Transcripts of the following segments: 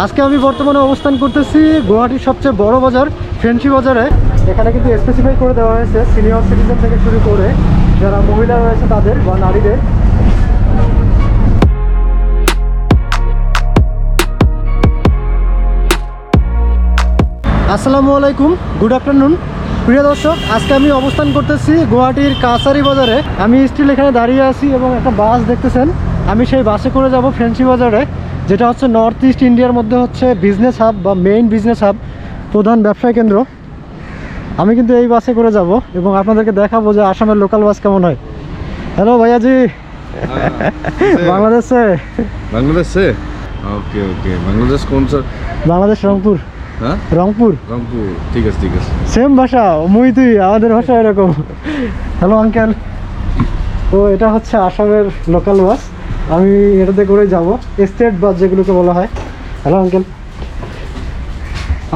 আজকে আমি বর্তমানে অবস্থান করতেছি গুয়াহাটির সবচেয়ে বড় বাজার ফ্যান্সি বাজারে। এখানে কিন্তু স্পেসিফাই করে দেওয়া হয়েছে সিনিয়র সিটিজেন থেকে শুরু করে যারা মহিলা রয়েছে তাদের বা নারীদের। আসসালামু আলাইকুম, গুড আফটারনুন প্রিয় দর্শক। আজকে আমি অবস্থান করতেছি গুয়াহাটির কাছারি বাজারে। আমি স্টিল এখানে দাঁড়িয়ে আছি এবং একটা বাস দেখতেছেন, আমি সেই বাসে করে যাব ফ্যান্সি বাজারে, যেটা হচ্ছে নর্থ ইস্ট ইন্ডিয়ার মধ্যে হচ্ছে বিজনেস হাব বা মেইন বিজনেস হাব, প্রধান ব্যবসায় কেন্দ্র। আমি কিন্তু এই বাসে করে যাব এবং আপনাদেরকে দেখাবো যে আসামের লোকাল বাস কেমন হয়। হ্যালো ভাইয়াজি, বাংলাদেশ से। बांग्लादेश से? Okay okay. बांग्लादेश कौन सा? বাংলাদেশ রংপুর। हाँ রংপুর। रंगपुर। ठीक है ठीक है। সেম ভাষা, মুই তুই, আমাদের ভাষা এরকম। Hello uncle. তো এটা হচ্ছে আসামের লোকাল বাস, আমি এটাতে করে যাব, স্টেট বাস যেগুলোকে বলা হয়। Hello uncle.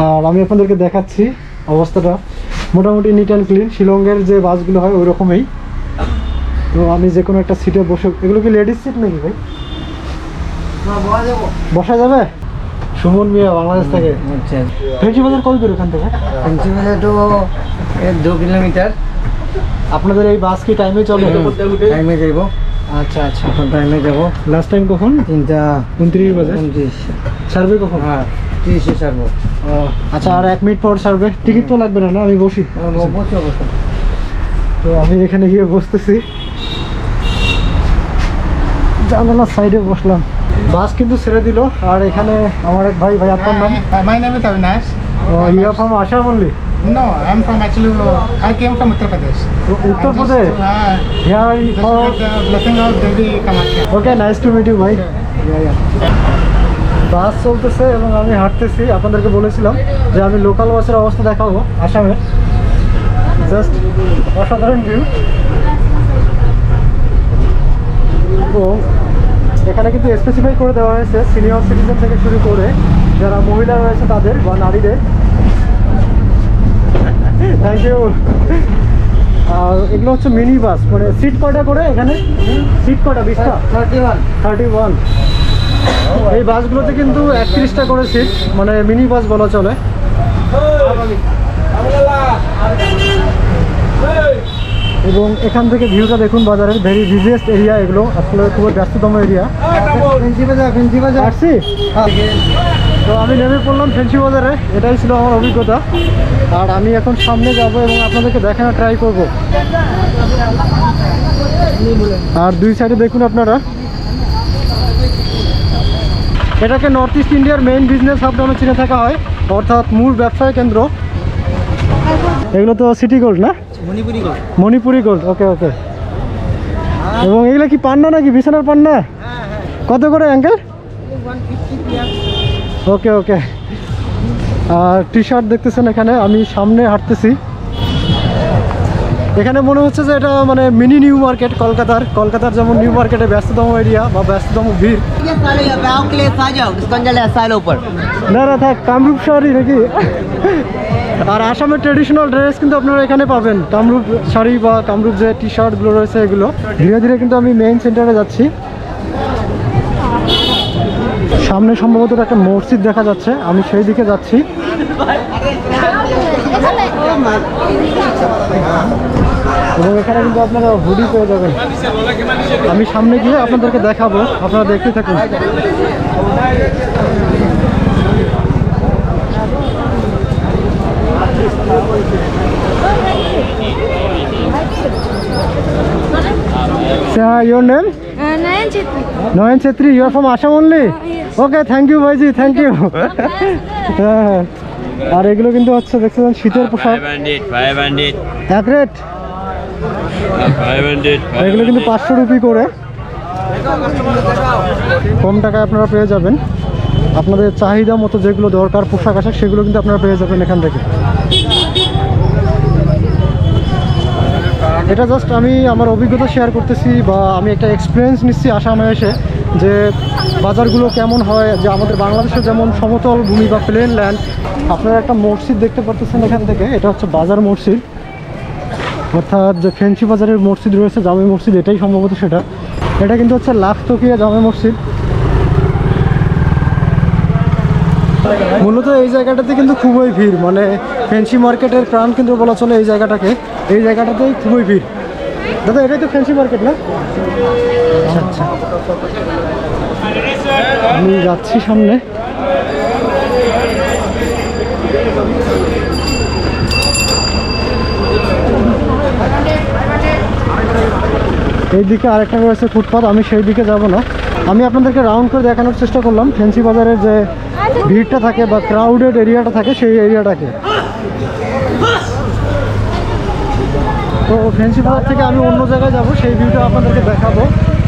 আর আমি আপনাদেরকে দেখাচ্ছি অবস্থাটা মোটামুটি নিট অ্যান্ড ক্লিন, শিলংয়ের যে বাসগুলো হয় ওই রকমই। তো আমি যে কোনো একটা সিটে বসে, এগুলো কি লেডিস সিট নাকি ভাই? বসা যাবে? সুমন মিয়া বাংলাদেশ থেকে। আচ্ছা, ফেন্সি বাজার কত দূর এখান থেকে? ফেন্সি বাজার তো 2 কিলোমিটার। আপনাদের এই বাস কি টাইমে চলে? টাইমে যাইব। আচ্ছা আচ্ছা। এখন টাইমে যাব। লাস্ট টাইম কখন? 3:29 বাজে। 29। সার্ভে কখন? হ্যাঁ, 30-এ ছাড়বো। আচ্ছা, আর 1 মিনিট পর সার্ভে। টিকিট তো লাগবে না? না আমি বসি। অবশ্যই অবশ্যই। তো আমি এখানে গিয়ে বসতেছি, জানালার সাইডে বসলাম। বাস কিন্তু ছেড়ে দিল। আর এখানে আমার এক ভাই, আপনার নাম? My name is Avinash. You are from Assam only? No, I'm from actually, I came from Uttar Pradesh. Uttar Pradesh? Here for The blessing of Devi Kamakya. Okay, nice to meet you ভাই। বাস চলতেছে এবং আমি হাঁটতেছি। আপনাদেরকে বলেছিলাম যে আমি লোকাল বাসের অবস্থা দেখাবো আসামের। জাস্ট অসাধারণ ভিউ। তো এখানে কিন্তু স্পেসিফাই করে দেওয়া হয়েছে সিনিয়র সিটিজেন থেকে শুরু করে যারা মহিলা রয়েছে তাদের বা নারীদের। Thank you. আর এগুলো হচ্ছে মিনি বাস, মানে সিট কয়টা করে এখানে? সিট কয়টা? 20টা? 31। এই বাসগুলোতে কিন্তু 31টা করে সিট, মানে মিনি বাস বলা চলে। এবং এখান থেকে ভিউটা দেখুন বাজারের, ভেরি বিজিয়েস্ট এরিয়া এগুলো, আসলে খুব ব্যস্ততম এরিয়া। ফেন্সি বাজার আসছি। তো আমি নেমে পড়লাম ফেন্সি বাজারে, এটাই ছিল আমার অভিজ্ঞতা। আর আমি এখন সামনে যাব এবং আপনাদেরকে দেখানো ট্রাই করব। আর দুই সাইডে দেখুন আপনারা, এটাকে নর্থ ইস্ট ইন্ডিয়ার মেইন বিজনেস হাব নামে চিনে থাকা হয়, অর্থাৎ মূল ব্যবসায় কেন্দ্র। এগুলো তো সিটি গোল্ড না? মণিপুরি গোল্ড। ওকে ওকে। এবং এগুলো কি পান্না নাকি? বিছানার পান্না? কত করে আঙ্কেল? ওকে ওকে। আর টি শার্ট দেখতেছেন এখানে, আমি সামনে হাঁটতেছি। এখানে মনে হচ্ছে যে এটা মানে মিনি নিউ মার্কেট কলকাতার যেমন নিউ মার্কেটে ব্যস্ততম এরিয়া বা ব্যস্ততম ভিড়। না না থাক, কামরূপ শহরই নাকি? আর আসামের ট্রেডিশনাল ড্রেস কিন্তু আপনারা এখানে পাবেন, কামরূপ শাড়ি বা কামরূপ যে টি শার্টগুলো রয়েছে এগুলো। ধীরে ধীরে কিন্তু আমি মেইন সেন্টারে যাচ্ছি। সামনে সম্ভবত একটা মসজিদ দেখা যাচ্ছে, আমি সেই দিকে যাচ্ছি। এবং এখানে কিন্তু আপনারা হুডি পেয়ে যাবেন। আমি সামনে গিয়ে আপনাদেরকে দেখাবো, আপনারা দেখতে থাকুন। Your name? Nayan Chetri. Nayan Chetri, you are from Assam only? Yes. Okay, thank you ভাইজি, থ্যাংক ইউ। আর এগুলো কিন্তু হচ্ছে দেখছেন শীতের পোশাক। 500 এক রেট। 500 এগুলো কিন্তু 500 রুপি করে, কম টাকায় আপনারা পেয়ে যাবেন। আপনাদের চাহিদা মতো যেগুলো দরকার পোশাক আশাক সেগুলো কিন্তু আপনারা পেয়ে যাবেন এখান থেকে। এটা জাস্ট আমি আমার অভিজ্ঞতা শেয়ার করতেছি বা আমি একটা এক্সপিরিয়েন্স নিচ্ছি আসামে এসে, যে বাজারগুলো কেমন হয়। যে আমাদের বাংলাদেশে যেমন সমতল ভূমি বা প্লেন ল্যান্ড, আপনারা একটা মসজিদ দেখতে পাচ্ছেন এখান থেকে, এটা হচ্ছে বাজার মসজিদ, অর্থাৎ যে ফেন্সি বাজারের মসজিদ রয়েছে জামে মসজিদ, এটাই সম্ভবত সেটা। এটা কিন্তু হচ্ছে লাখতকিয়া জামে মসজিদ। মূলত এই জায়গাটাতে কিন্তু খুবই ভিড়, মানে ফ্যান্সি মার্কেটের প্রাণকেন্দ্র বলা চলে এই জায়গাটাকে। এই জায়গাটাতেই খুবই ভিড়। দাদা এটাই তো ফ্যান্সি মার্কেট না? আচ্ছা আচ্ছা, আমি যাচ্ছি সামনে। এইদিকে আরেকটা রয়েছে ফুটপাথ, আমি সেই দিকে যাব না। আমি আপনাদেরকে রাউন্ড করে দেখানোর চেষ্টা করলাম ফ্যান্সি বাজারের যে ভিড়টা থাকে বা ক্রাউডেড এরিয়াটা থাকে সেই এরিয়াটাকে। তো ফ্যান্সি বাজার থেকে আমি অন্য জায়গায় যাব, সেই ভিউটা আপনাদেরকে দেখাবো,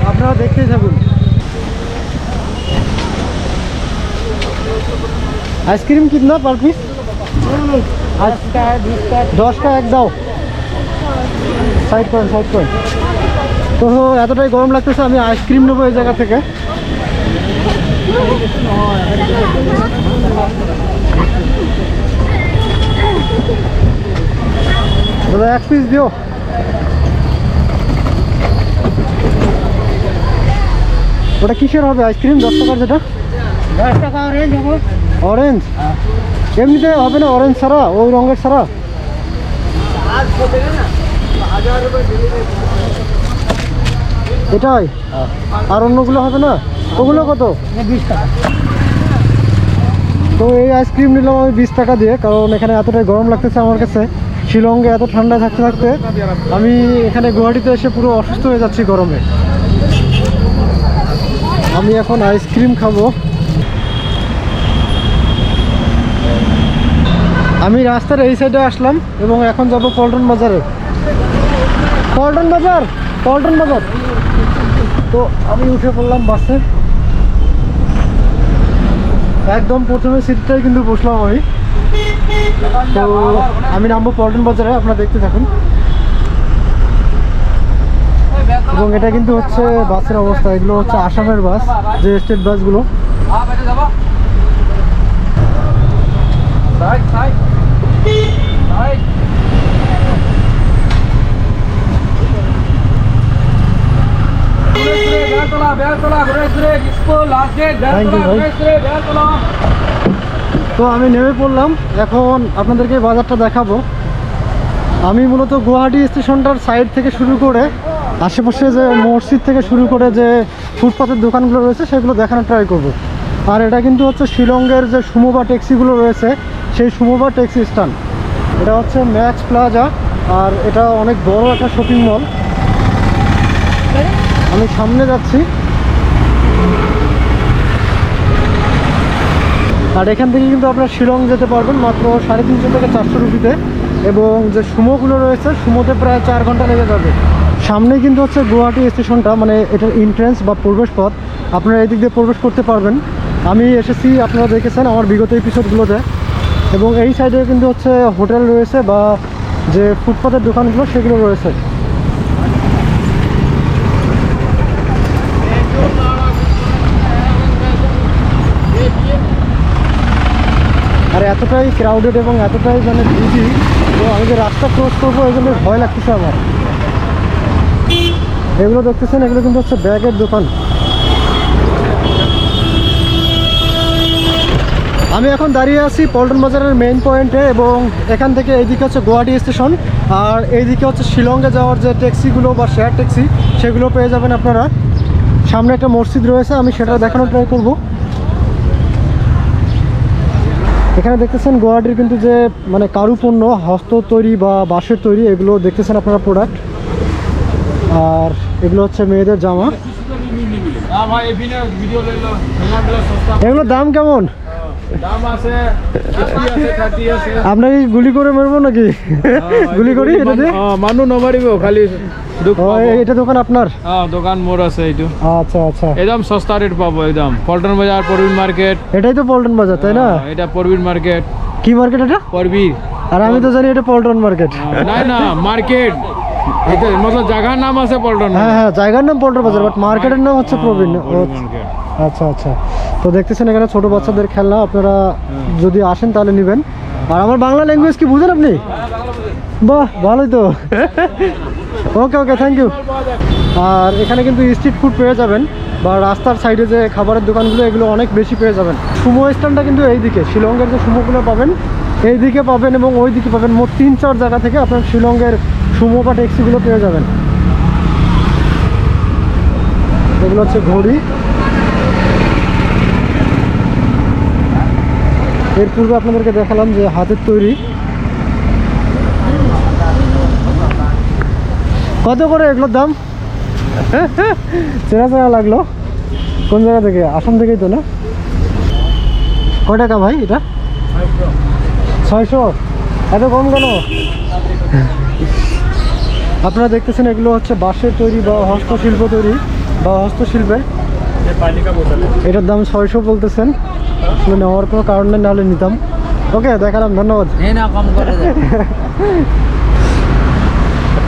আপনারা দেখতেই থাকুন। आइसक्रीम कितना पर पीस? 10 का एक দাও। সাইড করেন, সাইড করেন। তো এতটাই গরম লাগতেছে, আমি আইসক্রিম নেবো এই জায়গা থেকে। দাদা এক পিস দিও। ওটা কিসের হবে আইসক্রিম? 10 টাকার যেটা? 10 টাকা অরেঞ্জ হবে। অরেঞ্জ এমনিতে হবে না? অরেঞ্জ ছাড়া, ওই রঙের ছাড়া? এটাই আর অন্যগুলো হবে না? ওগুলো কত? 20 টাকা। তো এই আইসক্রিম নিলাম আমি 20 টাকা দিয়ে, কারণ এখানে এতটাই গরম লাগতেছে আমার কাছে। শিলংয়ে এত ঠান্ডা থাকতে থাকতে আমি এখানে গুয়াহাটিতে এসে পুরো অসুস্থ হয়ে যাচ্ছি গরমে। আমি এখন আইসক্রিম খাবো। আমি রাস্তার এই সাইডে আসলাম এবং এখন যাব পল্টন বাজারে। পল্টন বাজার, পল্টন বাজার। তো আমি উঠে পড়লাম বাসে, একদম প্রথমে সিটটাই কিন্তু বসলাম আমি। তো আমি নামবো পল্টন বাজারে, আপনারা দেখতে থাকুন। এবং এটা কিন্তু হচ্ছে বাসের অবস্থা, এগুলো হচ্ছে আসামের বাস, যে স্টেট বাসগুলো। তো আমি নেমে পড়লাম, এখন আপনাদেরকে বাজারটা দেখাবো। আমি মূলত গুয়াহাটি স্টেশনটার সাইড থেকে শুরু করে আশেপাশে যে মসজিদ থেকে শুরু করে যে ফুটপাতের দোকানগুলো রয়েছে সেগুলো দেখানোর ট্রাই করব। আর এটা কিন্তু হচ্ছে শিলংয়ের যে সুমোবা ট্যাক্সিগুলো রয়েছে সেই সুমোবা ট্যাক্সি স্ট্যান্ড। এটা হচ্ছে ম্যাক্স প্লাজা, আর এটা অনেক বড় একটা শপিং মল। আমি সামনে যাচ্ছি, আর এখান থেকে কিন্তু আপনারা শিলং যেতে পারবেন মাত্র 350 থেকে 400 রুপিতে। এবং যে সুমোগুলো রয়েছে সুমোতে প্রায় 4 ঘন্টা লেগে যাবে। সামনে কিন্তু হচ্ছে গুয়াহাটি স্টেশনটা, মানে এটার এন্ট্রেন্স বা প্রবেশ পথ, আপনারা এই দিক দিয়ে প্রবেশ করতে পারবেন। আমি এসেছি, আপনারা দেখেছেন আমার বিগত এপিসোডগুলোতে। এবং এই সাইডে কিন্তু হচ্ছে হোটেল রয়েছে বা যে ফুটপাতের দোকানগুলো সেগুলো রয়েছে। আর এতটাই ক্রাউডেড এবং এতটাই মানে বিজি, তো আমি যে রাস্তা ক্রস করবো এই জন্য ভয় লাগতেছে আমার। এগুলো দেখতেছেন, এগুলো কিন্তু হচ্ছে ব্যাগের দোকান। আমি এখন দাঁড়িয়ে আছি পল্টন বাজারের মেইন পয়েন্টে, এবং এখান থেকে এইদিকে হচ্ছে গুয়াহাটি স্টেশন, আর এইদিকে হচ্ছে শিলংয়ে যাওয়ার যে ট্যাক্সিগুলো বা শেয়ার ট্যাক্সি সেগুলো পেয়ে যাবেন আপনারা। সামনে একটা মসজিদ রয়েছে, আমি সেটা দেখানোর ট্রাই করব। এখানে দেখতেছেন গুয়াহাটির কিন্তু যে মানে কারুপণ্য, হস্ত তৈরি বা বাঁশের তৈরি, এগুলো দেখতেছেন আপনারা প্রোডাক্ট। আর এগুলো হচ্ছে মেয়েদের জামা। এগুলোর দাম কেমন? আপনাকে গুলি করে মারবো নাকি? গুলি করি এটা দিয়ে? মানুহ নমাৰিব খালি। এটা দোকান আপনার? দোকান মোর আছে এইটো। আচ্ছা আচ্ছা, একদম সস্তা রেট পাবো একদম। পল্টন বাজার, পরবীর মার্কেট। এটাই তো পল্টন বাজার তাই না? এটা পরবীর মার্কেট। কি মার্কেট এটা? পরবীর। আর আমি তো জানি এটা পল্টন মার্কেট। না না, মার্কেট এটা মতলব জায়গার নাম আছে পল্টন। হ্যাঁ হ্যাঁ, জায়গার নাম পল্টন বাজার, বাট মার্কেটের নাম হচ্ছে প্রবীণ। আচ্ছা আচ্ছা, তো দেখতেছেন এখানে ছোট বাচ্চাদের খেলনা, আপনারা যদি আসেন তাহলে নেবেন। আর আমার বাংলা ল্যাঙ্গুয়েজ কি বুঝেন আপনি? বাহ, ভালোই তো। ওকে ওকে, থ্যাংক ইউ। আর এখানে কিন্তু স্ট্রিট ফুড পেয়ে যাবেন। বা রাস্তার সাইডে যে খাবারের দোকানগুলো এগুলো অনেক বেশি পেয়ে যাবেন। সুমো স্ট্যান্ডটা কিন্তু এইদিকে, শিলংয়ের যে সুমোগুলো পাবেন এইদিকে পাবেন এবং ওই দিকে পাবেন। মোট 3-4 জায়গা থেকে আপনার শিলংয়ের সুমো বা ট্যাক্সিগুলো পেয়ে যাবেন। এগুলো হচ্ছে ঘড়ি। এর পূর্বে আপনাদেরকে দেখালাম যে হাতের তৈরি। কত করে এগুলোর দাম? চেনা চেনা লাগলো। কোন জায়গা থেকে? আসাম থেকেই তো না? কয় টাকা ভাই এটা? 600। এত কম কেন? আপনারা দেখতেছেন এগুলো হচ্ছে বাঁশের তৈরি বা হস্তশিল্প তৈরি বা হস্তশিল্পের। এটার দাম 600 বলতেছেন। আসলে নেওয়ার কোনো কারণ নেই, নাহলে নিতাম। ওকে, দেখালাম, ধন্যবাদ।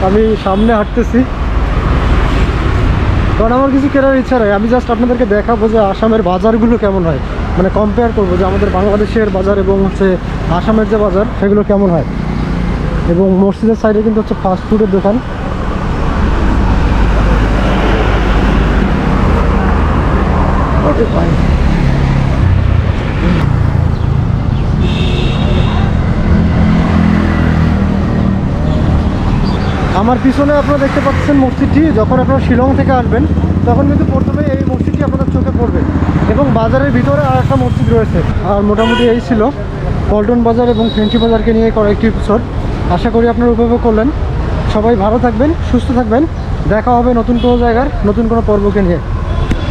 আমি সামনে হাঁটতেছি কারণ আমার কিছু কেনার ইচ্ছা নয়। আমি জাস্ট আপনাদেরকে দেখাবো যে আসামের বাজারগুলো কেমন হয়, মানে কম্পেয়ার করবো যে আমাদের বাংলাদেশের বাজার এবং হচ্ছে আসামের যে বাজার সেগুলো কেমন হয়। এবং মসজিদের সাইডে কিন্তু হচ্ছে ফাস্ট ফুডের দোকান। আমার পিছনে আপনারা দেখতে পাচ্ছেন মসজিদটি। যখন আপনারা শিলং থেকে আসবেন তখন কিন্তু প্রথমে এই মসজিদটি আপনাদের চোখে পড়বে এবং বাজারের ভিতরে আর একটা মসজিদ রয়েছে। আর মোটামুটি এই ছিল পল্টন বাজার এবং ফেন্সি বাজারকে নিয়ে করা একটি এপিসোড। আশা করি আপনারা উপভোগ করলেন। সবাই ভালো থাকবেন, সুস্থ থাকবেন। দেখা হবে নতুন কোনো জায়গার নতুন কোনো পর্বকে নিয়ে।